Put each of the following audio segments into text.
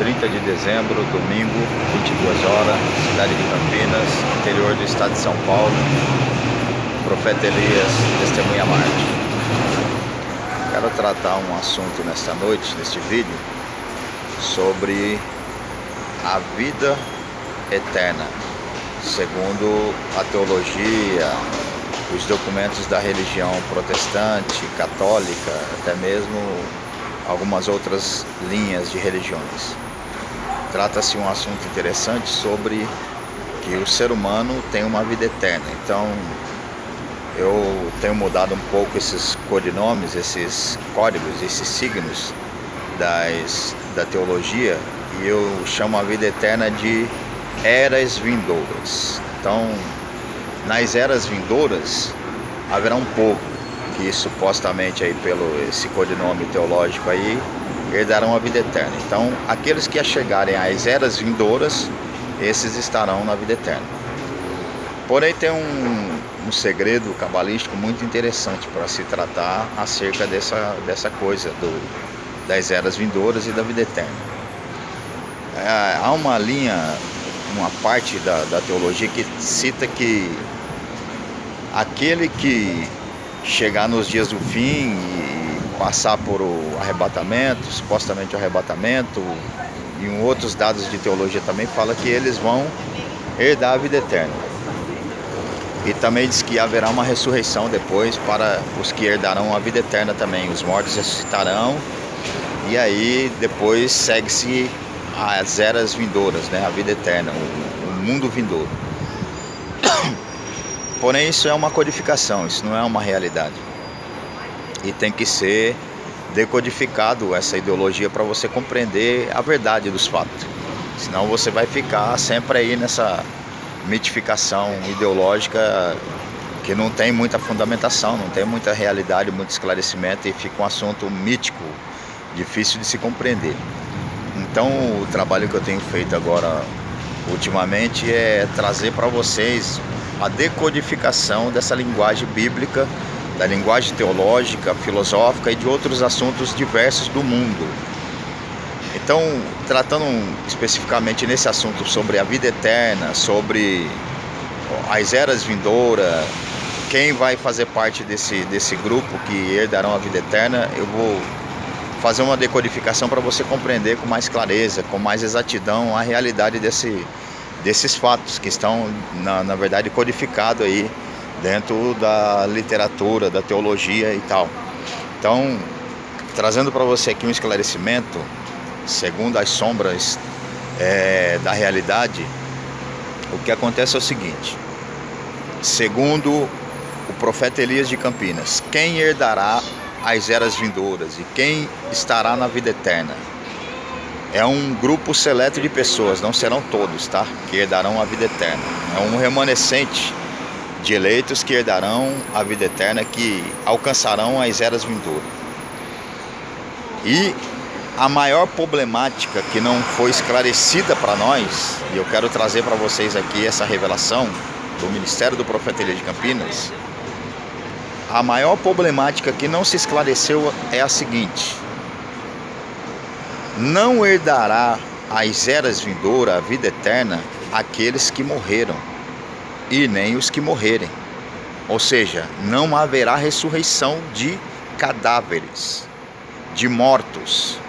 30 de dezembro, domingo, 22 horas, cidade de Campinas, interior do estado de São Paulo. Profeta Elias, testemunha Marte. Quero tratar um assunto nesta noite, neste vídeo, sobre a vida eterna, segundo a teologia, os documentos da religião protestante, católica, até mesmo algumas outras linhas de religiões. Trata-se um assunto interessante sobre que o ser humano tem uma vida eterna. Então, eu tenho mudado um pouco esses codinomes, esses códigos, esses signos da teologia, e eu chamo a vida eterna de eras vindouras. Então, nas eras vindouras haverá um povo que supostamente aí pelo esse codinome teológico aí herdarão a vida eterna. Então, aqueles que chegarem às eras vindouras, esses estarão na vida eterna. Porém, tem um segredo cabalístico muito interessante para se tratar acerca dessa coisa das eras vindouras e da vida eterna. Há uma linha, uma parte da teologia que cita que aquele que chegar nos dias do fim e passar por o arrebatamento, supostamente o arrebatamento, e outros dados de teologia também fala que eles vão herdar a vida eterna. E também diz que haverá uma ressurreição depois para os que herdarão a vida eterna também. Os mortos ressuscitarão e aí depois segue-se as eras vindouras, né? A vida eterna, o mundo vindouro. Porém, isso é uma codificação, isso não é uma realidade. E tem que ser decodificado essa ideologia para você compreender a verdade dos fatos. Senão você vai ficar sempre aí nessa mitificação ideológica que não tem muita fundamentação, não tem muita realidade, muito esclarecimento, e fica um assunto mítico, difícil de se compreender. Então, o trabalho que eu tenho feito agora ultimamente é trazer para vocês a decodificação dessa linguagem bíblica, da linguagem teológica, filosófica e de outros assuntos diversos do mundo. Então, tratando especificamente nesse assunto sobre a vida eterna, sobre as eras vindouras, quem vai fazer parte desse grupo que herdarão a vida eterna, eu vou fazer uma decodificação para você compreender com mais clareza, com mais exatidão a realidade desses fatos que estão, na verdade, codificados aí dentro da literatura, da teologia e tal. Então, trazendo para você aqui um esclarecimento, segundo as sombras da realidade, o que acontece é o seguinte: segundo o profeta Elias de Campinas, quem herdará as eras vindouras e quem estará na vida eterna? É um grupo seleto de pessoas, não serão todos, tá? Que herdarão a vida eterna. É um remanescente de eleitos que herdarão a vida eterna, que alcançarão as eras vindouras. E a maior problemática que não foi esclarecida para nós, e eu quero trazer para vocês aqui essa revelação do Ministério do Profeta Elias de Campinas, a maior problemática que não se esclareceu é a seguinte: não herdará as eras vindouras, a vida eterna, aqueles que morreram, e nem os que morrerem. Ou seja, não haverá ressurreição de cadáveres, de mortos,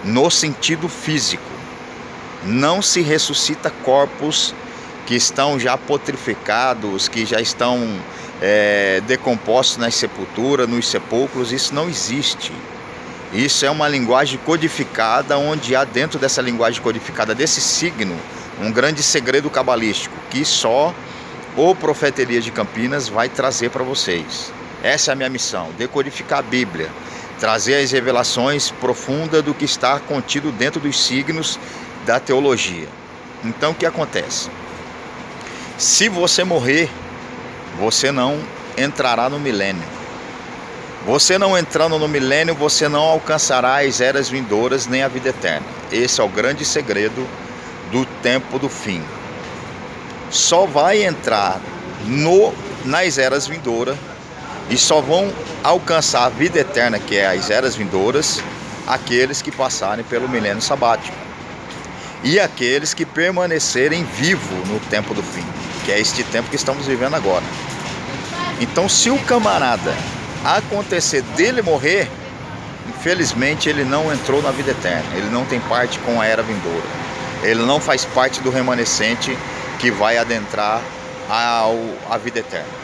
no sentido físico. Não se ressuscita corpos que estão já putrificados, que já estão decompostos nas sepulturas, nos sepulcros. Isso não existe. Isso é uma linguagem codificada, onde há dentro dessa linguagem codificada, desse signo, um grande segredo cabalístico, que só o profeta Elias de Campinas vai trazer para vocês. Essa é a minha missão: decodificar a Bíblia, trazer as revelações profundas do que está contido dentro dos signos da teologia. Então, o que acontece? Se você morrer, você não entrará no milênio. Você não entrando no milênio, você não alcançará as eras vindouras nem a vida eterna. Esse é o grande segredo do tempo do fim. Só vai entrar nas eras vindouras e só vão alcançar a vida eterna, que é as eras vindouras, aqueles que passarem pelo milênio sabático. e aqueles que permanecerem vivos no tempo do fim, que é este tempo que estamos vivendo agora. Então, se o camarada acontecer dele morrer, infelizmente ele não entrou na vida eterna, ele não tem parte com a era vindoura, ele não faz parte do remanescente que vai adentrar a vida eterna.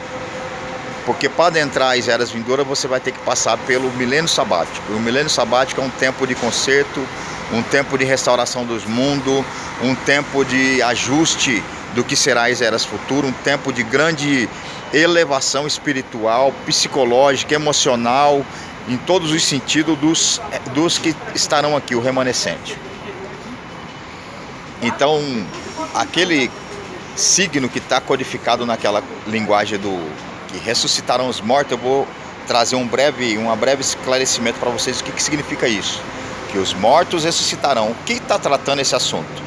Porque para adentrar as eras vindouras você vai ter que passar pelo milênio sabático. E o milênio sabático é um tempo de conserto, um tempo de restauração dos mundos, um tempo de ajuste do que será as eras futuras, um tempo de grande elevação espiritual, psicológica, emocional, em todos os sentidos dos que estarão aqui, o remanescente. Então, aquele signo que está codificado naquela linguagem que ressuscitarão os mortos, eu vou trazer um breve esclarecimento para vocês do que significa isso. Que os mortos ressuscitarão. O que está tratando esse assunto?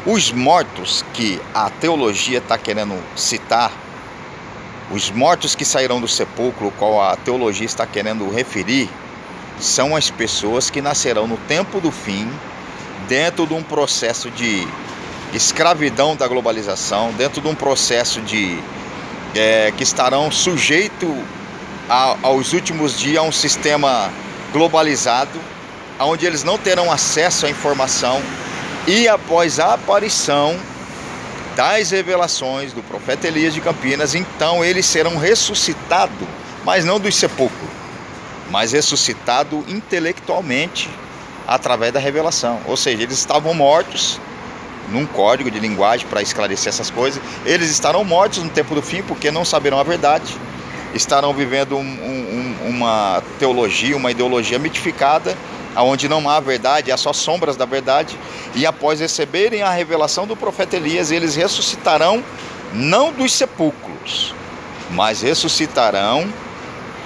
Os mortos que a teologia está querendo citar, os mortos que sairão do sepulcro, qual a teologia está querendo referir, são as pessoas que nascerão no tempo do fim, dentro de um processo de escravidão da globalização, dentro de um processo que estarão sujeitos aos últimos dias a um sistema globalizado, onde eles não terão acesso à informação, e após a aparição das revelações do profeta Elias de Campinas, então eles serão ressuscitados, mas não dos sepulcros, mas ressuscitados intelectualmente através da revelação. Ou seja, eles estavam mortos, num código de linguagem para esclarecer essas coisas, eles estarão mortos no tempo do fim porque não saberão a verdade, estarão vivendo uma teologia, uma ideologia mitificada, onde não há verdade, há só sombras da verdade, e após receberem a revelação do profeta Elias, eles ressuscitarão não dos sepulcros, mas ressuscitarão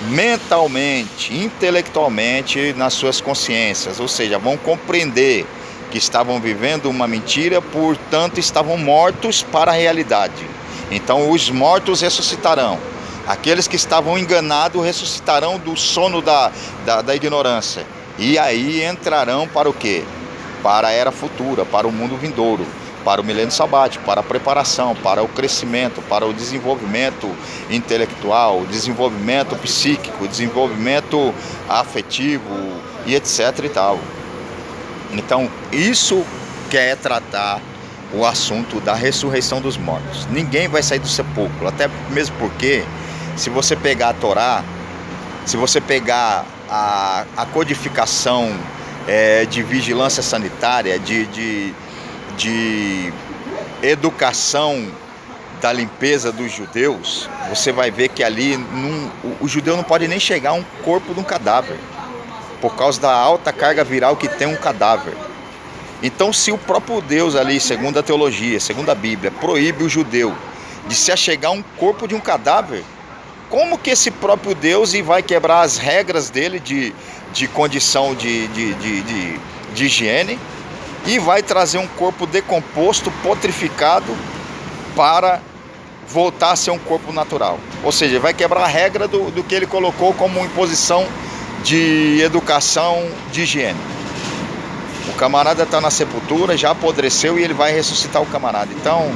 mentalmente, intelectualmente, nas suas consciências, ou seja, vão compreender que estavam vivendo uma mentira, portanto estavam mortos para a realidade. Então os mortos ressuscitarão. Aqueles que estavam enganados ressuscitarão do sono da ignorância. E aí entrarão para o quê? Para a era futura, para o mundo vindouro, para o milênio sabático, para a preparação, para o crescimento, para o desenvolvimento intelectual, desenvolvimento psíquico, desenvolvimento afetivo e etc e tal. Então, isso quer tratar o assunto da ressurreição dos mortos. Ninguém vai sair do sepulcro, até mesmo porque, se você pegar a Torá, se você pegar a codificação de vigilância sanitária, de educação da limpeza dos judeus, você vai ver que ali o judeu não pode nem chegar a um corpo de um cadáver, por causa da alta carga viral que tem um cadáver. Então, se o próprio Deus ali, segundo a teologia, segundo a Bíblia, proíbe o judeu de se achegar a um corpo de um cadáver, como que esse próprio Deus vai quebrar as regras dele de condição de higiene e vai trazer um corpo decomposto, potrificado, para voltar a ser um corpo natural? Ou seja, vai quebrar a regra do que ele colocou como imposição de educação, de higiene. O camarada está na sepultura, já apodreceu e ele vai ressuscitar o camarada. Então,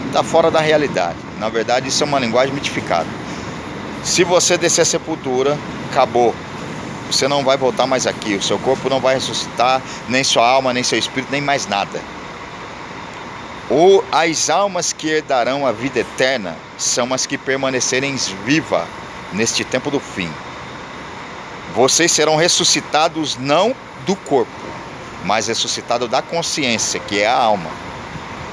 está fora da realidade. Na verdade, isso é uma linguagem mitificada. Se você descer a sepultura, acabou. Você não vai voltar mais aqui. O seu corpo não vai ressuscitar, nem sua alma, nem seu espírito, nem mais nada. Ou as almas que herdarão a vida eterna são as que permanecerem vivas neste tempo do fim. Vocês serão ressuscitados não do corpo, mas ressuscitados da consciência, que é a alma.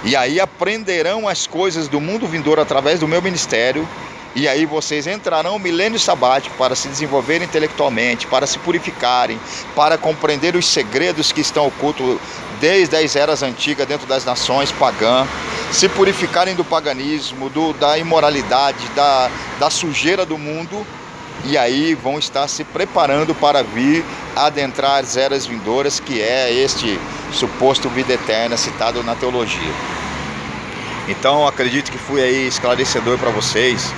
E aí aprenderão as coisas do mundo vindouro através do meu ministério. E aí vocês entrarão no milênio sabático para se desenvolverem intelectualmente, para se purificarem, para compreender os segredos que estão ocultos desde as eras antigas dentro das nações pagãs, se purificarem do paganismo, da imoralidade, da sujeira do mundo. E aí vão estar se preparando para vir adentrar as eras vindouras, que é este suposto vida eterna citado na teologia. Então acredito que fui aí esclarecedor para vocês.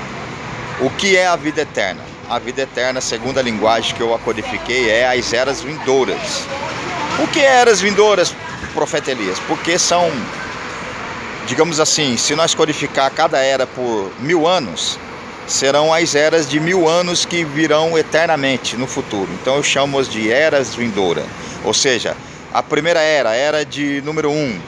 O que é a vida eterna? A vida eterna, segundo a linguagem que eu a codifiquei, é as eras vindouras. O que é eras vindouras, profeta Elias? Porque são, digamos assim, se nós codificar cada era por 1000 anos, serão as eras de 1000 anos que virão eternamente no futuro. Então eu chamo-as de eras vindouras. Ou seja, a primeira era de número 1,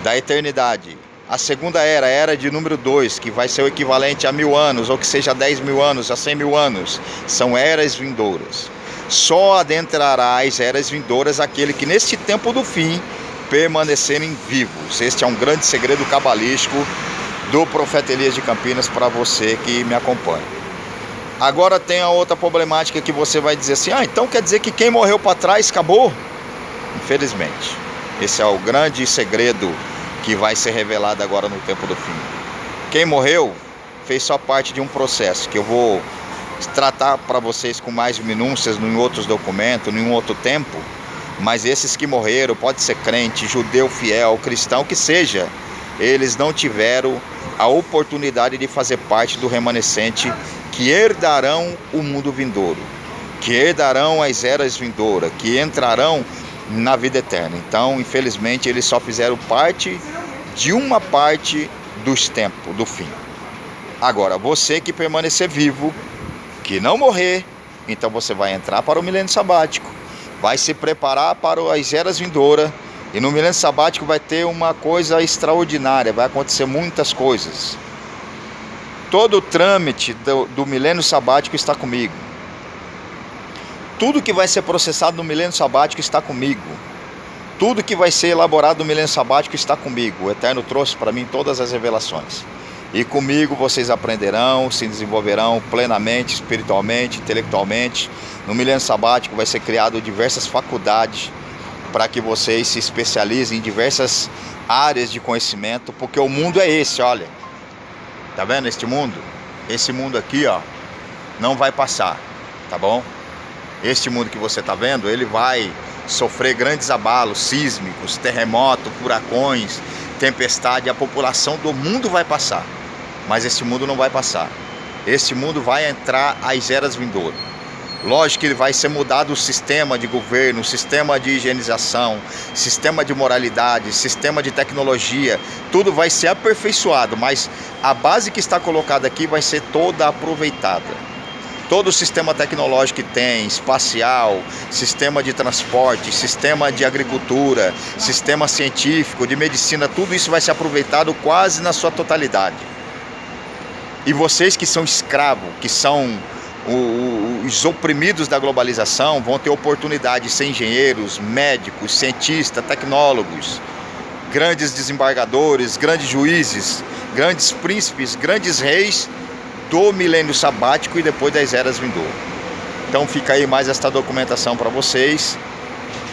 da eternidade. A segunda era de número 2, que vai ser o equivalente a 1000 anos, ou que seja 10.000 anos, a 100.000 anos. São eras vindouras. Só adentrará as eras vindouras aquele que neste tempo do fim permanecerem vivos. Este é um grande segredo cabalístico do profeta Elias de Campinas para você que me acompanha. Agora tem a outra problemática que você vai dizer assim: então quer dizer que quem morreu para trás acabou? Infelizmente, esse é o grande segredo que vai ser revelado agora no tempo do fim. Quem morreu fez só parte de um processo que eu vou tratar para vocês com mais minúcias em outros documentos, em um outro tempo. Mas esses que morreram, pode ser crente, judeu fiel, cristão, que seja, eles não tiveram a oportunidade de fazer parte do remanescente que herdarão o mundo vindouro, que herdarão as eras vindouras, que entrarão na vida eterna. Então, infelizmente, eles só fizeram parte de uma parte dos tempos, do fim. Agora, você que permanecer vivo, que não morrer, então você vai entrar para o milênio sabático, vai se preparar para as eras vindouras, e no milênio sabático vai ter uma coisa extraordinária, vai acontecer muitas coisas. Todo o trâmite do milênio sabático está comigo. Tudo que vai ser processado no milênio sabático está comigo. Tudo que vai ser elaborado no milênio sabático está comigo. O Eterno trouxe para mim todas as revelações. E comigo vocês aprenderão, se desenvolverão plenamente, espiritualmente, intelectualmente. No milênio sabático vai ser criado diversas faculdades para que vocês se especializem em diversas áreas de conhecimento, porque o mundo é esse, olha. Tá vendo este mundo? Esse mundo aqui, ó, não vai passar, tá bom? Este mundo que você tá vendo, ele vai sofrer grandes abalos sísmicos, terremotos, furacões, tempestade. A população do mundo vai passar, mas este mundo não vai passar. Este mundo vai entrar às eras vindouras. Lógico que ele vai ser mudado o sistema de governo, sistema de higienização, sistema de moralidade, sistema de tecnologia, tudo vai ser aperfeiçoado, mas a base que está colocada aqui vai ser toda aproveitada. Todo o sistema tecnológico que tem, espacial, sistema de transporte, sistema de agricultura, sistema científico, de medicina, tudo isso vai ser aproveitado quase na sua totalidade. E vocês que são escravos, que são os oprimidos da globalização, vão ter oportunidade de ser engenheiros, médicos, cientistas, tecnólogos, grandes desembargadores, grandes juízes, grandes príncipes, grandes reis do milênio sabático e depois das eras vindouras. Então fica aí mais esta documentação para vocês.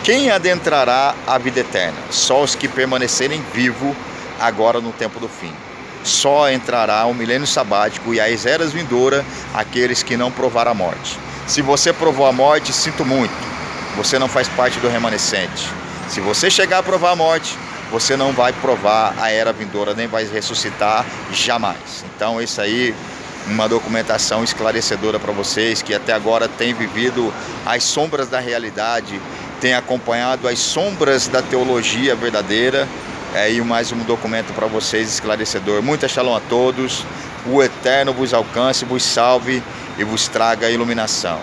Quem adentrará a vida eterna? Só os que permanecerem vivos agora no tempo do fim. Só entrará o milênio sabático e as eras vindouras aqueles que não provaram a morte. Se você provou a morte, sinto muito, você não faz parte do remanescente. Se você chegar a provar a morte, você não vai provar a era vindoura, nem vai ressuscitar jamais. Então isso aí, uma documentação esclarecedora para vocês que até agora têm vivido as sombras da realidade, têm acompanhado as sombras da teologia verdadeira. E mais um documento para vocês esclarecedor. Muita shalom a todos. O Eterno vos alcance, vos salve e vos traga iluminação.